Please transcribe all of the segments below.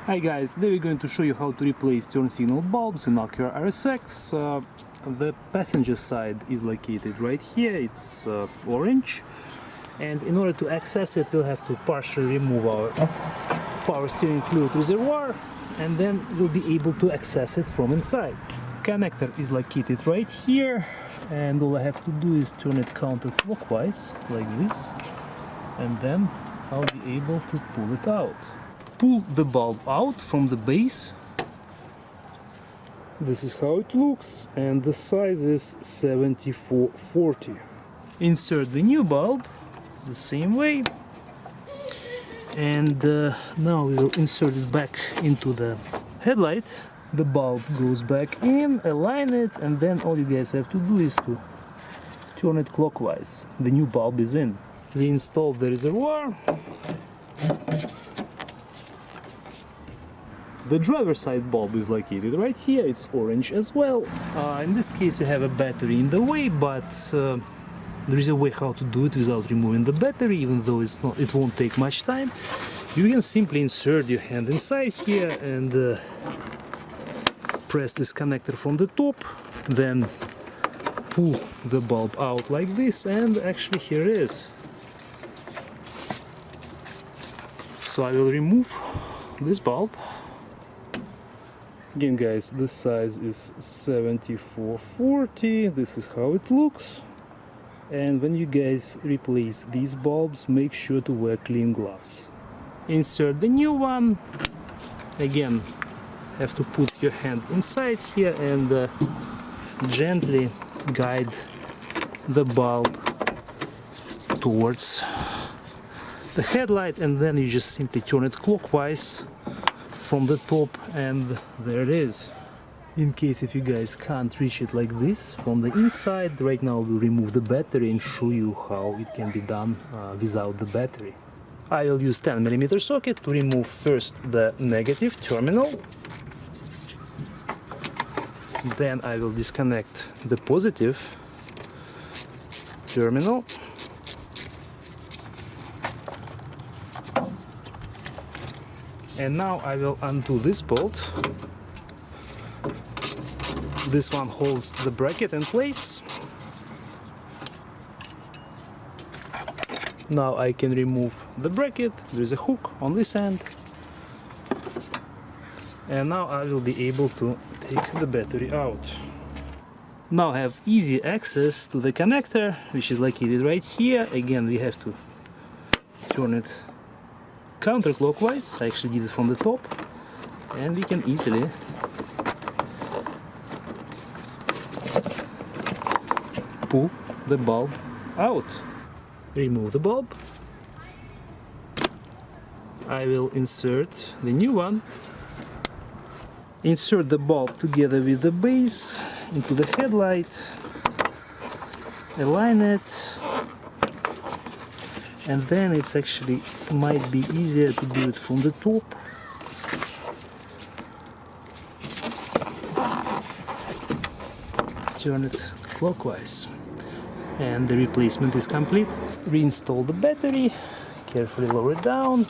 Hi guys, today we're going to show you how to replace turn signal bulbs in Acura RSX. The passenger side is located right here, it's orange, and in order to access it we'll have to partially remove our power steering fluid reservoir, and then we'll be able to access it from inside. Connector is located right here, and all I have to do is turn it counterclockwise like this, and then I'll be able to pull it out. Pull the bulb out from the base. This is how it looks, and the size is 7440. Insert the new bulb the same way, and now we will insert it back into the headlight. The bulb goes back in, align it, and then all you guys have to do is to turn it clockwise. The new bulb is in. Reinstall the reservoir. The driver's side bulb is located right here, it's orange as well. In this case we have a battery in the way, but there is a way how to do it without removing the battery, even though it won't take much time. You can simply insert your hand inside here and press this connector from the top, then pull the bulb out like this, and actually here it is. So I will remove this bulb. Again guys, this size is 7440, this is how it looks. And when you guys replace these bulbs, make sure to wear clean gloves. Insert the new one. Again, have to put your hand inside here and gently guide the bulb towards the headlight, and then you just simply turn it clockwise from the top, and there it is. In case if you guys can't reach it like this from the inside, right now we'll remove the battery and show you how it can be done without the battery. I will use 10mm socket to remove first the negative terminal. Then I will disconnect the positive terminal. And now I will undo this bolt. This one holds the bracket in place. Now I can remove the bracket. There is a hook on this end. And now I will be able to take the battery out. Now I have easy access to the connector, which is located right here. Again, we have to turn it counterclockwise. I actually did it from the top, and we can easily pull the bulb out. Remove the bulb. I will insert the new one. Insert the bulb together with the base into the headlight. Align it. And then it's actually might be easier to do it from the top. Turn it clockwise. And the replacement is complete. Reinstall the battery, carefully lower it down.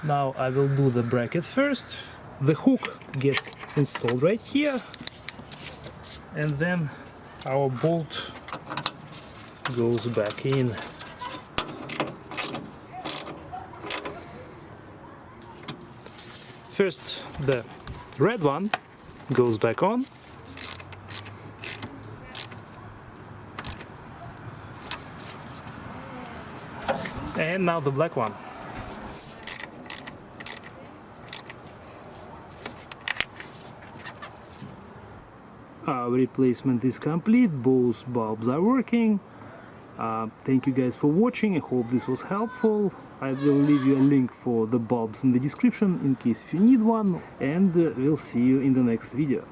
Now I will do the bracket first. The hook gets installed right here. And then our bolt goes back in. First, the red one goes back on. And now the black one. Our replacement is complete, both bulbs are working. Thank you guys for watching, I hope this was helpful. I will leave you a link for the bulbs in the description in case if you need one, and we'll see you in the next video.